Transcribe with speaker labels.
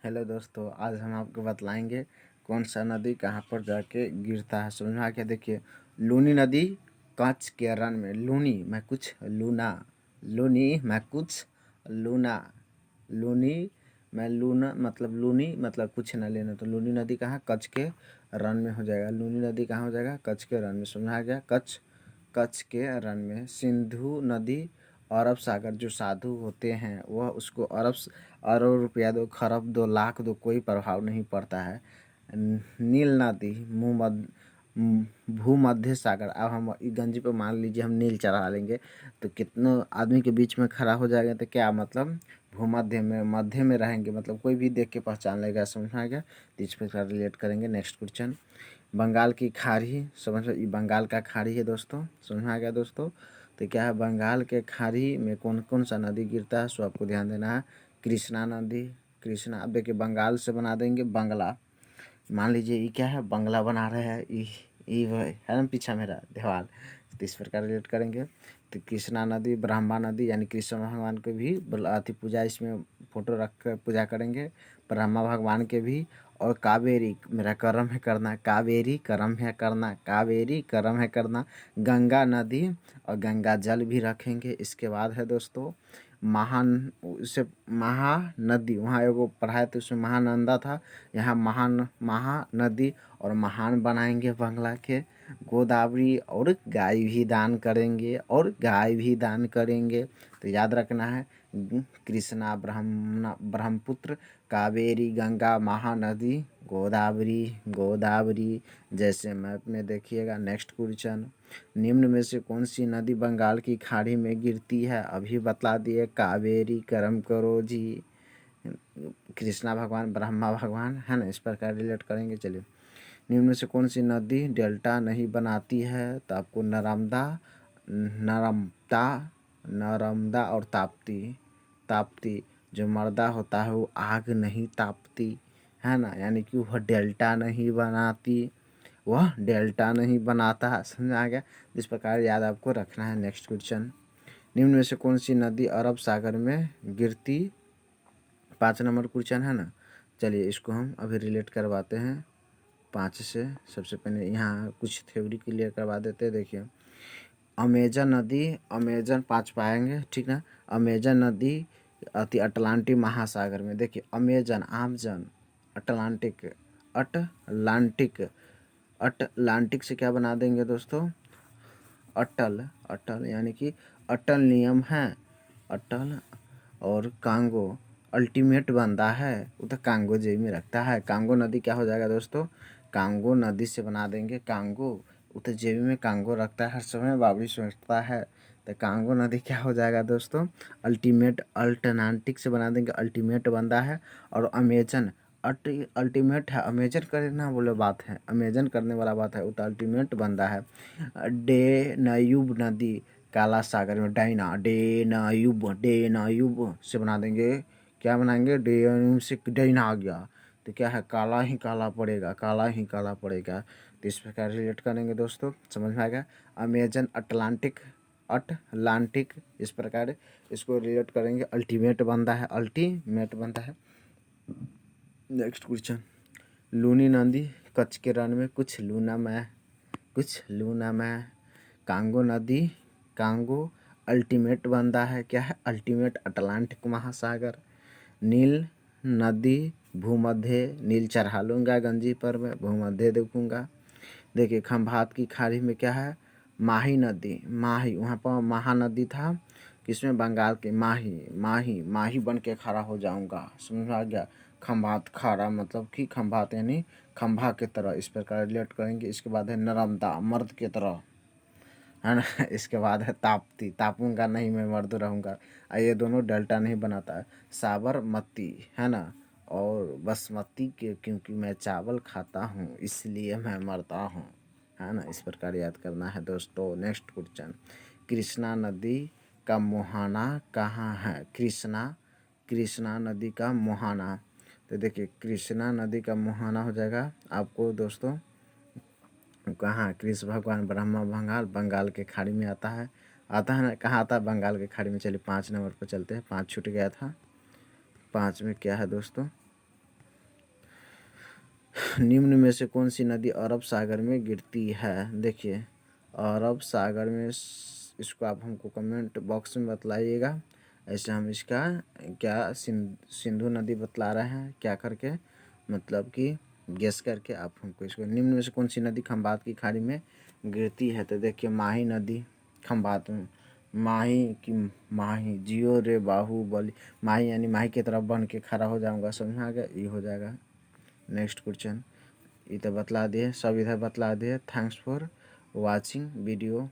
Speaker 1: Hello दोस्तों, आज हम आपको बतलाएंगे कौन सा नदी कहाँ पर जाके गिरता है। समझ में आ गया? देखिए, लूनी नदी कांच के रन में। लूनी मैं कुछ लूना, लूनी मैं कुछ लूना, लूनी मैं लूना मतलब लूनी मतलब कुछ न लेना। तो लूनी नदी कहाँ? कच्छ के रन में हो जाएगा। लूनी नदी कहाँ हो जाएगा? कच्छ के रन में। समझ में आ गया? कच्छ कच्छ के रन में। सिंधु नदी अरब सागर, जो साधु होते हैं वह उसको अरब रुपया दो, खरब दो, लाख दो, कोई प्रभाव नहीं पड़ता है। नील नदी भूमध्य सागर। अब हम गंजी पे मान लीजिए हम नील चढ़ा लेंगे तो कितनों आदमी के बीच में खड़ा हो जाएगा। तो क्या मतलब? भूमध्य में, मध्य में रहेंगे, मतलब कोई भी देख के पहचान लेगा। समझ में आ गया? तो इस प्रकार रिलेट करेंगे। नेक्स्ट क्वेश्चन, बंगाल की खाड़ी। समझ में? ये बंगाल का खाड़ी है दोस्तों। समझ में आ गया दोस्तों? तो क्या है, बंगाल के खाड़ी में कौन कौन सा नदी गिरता है, सो आपको ध्यान देना है। कृष्णा नदी, कृष्णा। अब देखिए, बंगाल से बना देंगे बंगला। मान लीजिए ये क्या है, बंगला बना रहे हैं। ये है ना पीछा मेरा दीवार। तो इस प्रकार रिलेट करेंगे। तो कृष्णा नदी, ब्रह्मा नदी, यानी कृष्ण भगवान के भी अति पूजा, इसमें फोटो रख कर पूजा करेंगे। ब्रह्मा भगवान के भी। और कावेरी, मेरा कर्म है करना, कावेरी कर्म है करना, कावेरी कर्म है करना। गंगा नदी और गंगा जल भी रखेंगे। इसके बाद है दोस्तों महान, उसे महानदी, वहाँ एगो पढ़ाए तो उसमें महानंदा था, यहाँ महानदी और महान बनाएंगे बंगला के। गोदावरी, और गाय भी दान करेंगे, और गाय भी दान करेंगे। तो याद रखना है, कृष्णा, ब्रह्मपुत्र, कावेरी, गंगा, महानदी, गोदावरी, गोदावरी, जैसे मैप में देखिएगा। नेक्स्ट क्वेश्चन, निम्न में से कौन सी नदी बंगाल की खाड़ी में गिरती है? अभी बतला दिए, कावेरी कर्म करो जी। कृष्णा भगवान, ब्रह्मा भगवान, है ना? इस प्रकार रिलेट करेंगे। चलिए, निम्न में से कौन सी नदी डेल्टा नहीं बनाती है? तो आपको नर्मदा, नर्मदा, नर्मदा और ताप्ती। ताप्ती, जो मर्दा होता है वो आग नहीं तापती, है ना? यानी कि वह डेल्टा नहीं बनाती, वह डेल्टा नहीं बनाता है। समझ आ गया? इस प्रकार याद आपको रखना है। नेक्स्ट क्वेश्चन, निम्न में से कौन सी नदी अरब सागर में गिरती? 5 नंबर क्वेश्चन है ना। चलिए, इसको हम अभी रिलेट करवाते हैं 5 से। सबसे पहले यहाँ कुछ थ्योरी क्लियर करवा देते हैं। देखिए, अमेजन नदी, अमेजन 5 पाएंगे, ठीक ना। अमेजन नदी अति अटलांटिक महासागर में। देखिए, अमेजन, आमजन, अटलांटिक, अटलांटिक, अटलांटिक से क्या बना देंगे दोस्तों? अटल, अटल यानी कि अटल नियम है, अटल। और कांगो, अल्टीमेट बनता है, वो तो कांगो जेब में रखता है। कांगो नदी क्या हो जाएगा दोस्तों? कांगो नदी से बना देंगे कांगो, वो तो जेब में कांगो रखता है, हर समय बाबरी सोचता है। तो कांगो नदी क्या हो जाएगा दोस्तों? अल्टीमेट, अल्टरनाटिक से बना देंगे, अल्टीमेट बनता है। और अमेजन, अल्टीमेट है, अमेजन करना बोले बात है, अमेजन करने वाला बात है, वो तो अल्टीमेट बनता है। डेनयूब नदी काला सागर में। डाइना, डेनयूब, डेनयूब से बना देंगे, क्या बनाएंगे? डेनयूब से डाइना आ गया तो क्या है? काला ही काला पड़ेगा, काला ही काला पड़ेगा। तो इस प्रकार रिलेट करेंगे दोस्तों। समझ में आएगा? अमेजन, अटलांटिक, अटलांटिक, इस प्रकार इसको रिलेट करेंगे। अल्टीमेट बनता है, अल्टीमेट बनता है। नेक्स्ट क्वेश्चन, लूनी नदी कच्छ के रण में, कुछ लूना मैं, कुछ लूना मैं। कांगो नदी, कांगो अल्टीमेट बनता है, क्या है? अल्टीमेट, अटलांटिक महासागर। नील नदी भूमध्य, नील चढ़ा लूँगा गंजी पर मैं, भूमध्य देखूँगा। देखिए, खंभात की खाड़ी में क्या है? माही नदी, माही, वहाँ पर महानदी था, किसमें? बंगाल के। माही, माही, माही बन के खड़ा हो जाऊँगा। समझ आ गया? खंभात खाड़ा मतलब कि खंभात यानी खंभा की तरह, इस प्रकार रिलेट करेंगे। इसके बाद है नर्मदा, मर्द की तरह, है ना। इसके बाद है ताप्ती, तापूंगा नहीं मैं मर्द रहूँगा। ये दोनों डेल्टा नहीं बनाता है। साबरमती, है ना। और बासमती के, क्योंकि मैं चावल खाता हूँ इसलिए मैं मरता हूँ, है ना। इस प्रकार याद करना है दोस्तों। नेक्स्ट क्वेश्चन, कृष्णा नदी का मुहाना कहाँ है? कृष्णा, कृष्णा नदी का मुहाना। तो देखिए, कृष्णा नदी का मुहाना हो जाएगा आपको दोस्तों कहाँ? कृष्ण भगवान, ब्रह्मा बंगाल, बंगाल के खाड़ी में आता है। आता है ना, कहाँ आता है? बंगाल के खाड़ी में। चलिए 5 नंबर पर चलते हैं, 5 छूट गया था। 5 में क्या है दोस्तों? निम्न में से कौन सी नदी अरब सागर में गिरती है? देखिए अरब सागर में इसको आप हमको कमेंट बॉक्स में बतलाइएगा। ऐसे हम इसका क्या सिंधु नदी बतला रहे हैं क्या करके, मतलब कि गेस करके आप हमको इसको निम्न में से कौन सी नदी खंबात की खाड़ी में गिरती है? तो देखिए माही नदी खंबात में, माही जियो रे बाहुबली, माही यानी माही की तरफ बन के खड़ा हो जाऊंगा, समझ में आ गया, ये हो जाएगा। नेक्स्ट क्वेश्चन इधर बतला दिए, सब इधर बतला दिए। Thanks for watching video.